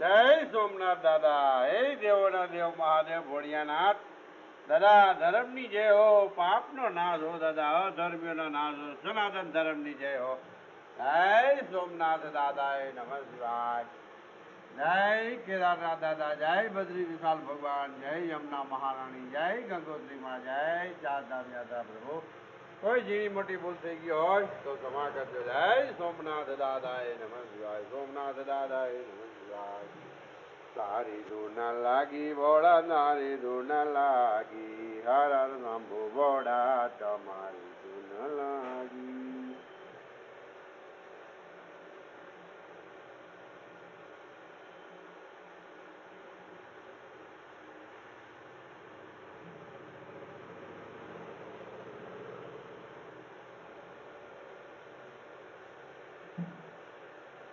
જય સોમનાથ દાદા. હે દેવોના દેવ મહાદેવ ભોળિયાનાથ. દાદા ધર્મની જય હો, પાપનો નાશ હો દાદા, અધર્મીઓનો નાશ હો, સનાતન ધર્મની જય હો. જય સોમનાથ દાદા નમઃ શિવાય. જય કેદારનાથ દાદા, જય બદ્રી વિશાલ ભગવાન, જય યમુના મહારાણી, જય ગંગોત્રી માં, જય ચારધામ યાત્રા પ્રભુ. કોઈ ઝીણી મોટી ભૂલ થઈ ગઈ હોય તો ક્ષમા કરજો. જય સોમનાથ દાદા નમઃ શિવાય. સોમનાથ દાદા નમઃ શિવાય. તારી ધૂન લાગી ભોળા, તારી ધૂન લાગી, હર હર શંભુ ભોળા, તમારી ધૂન લાગી.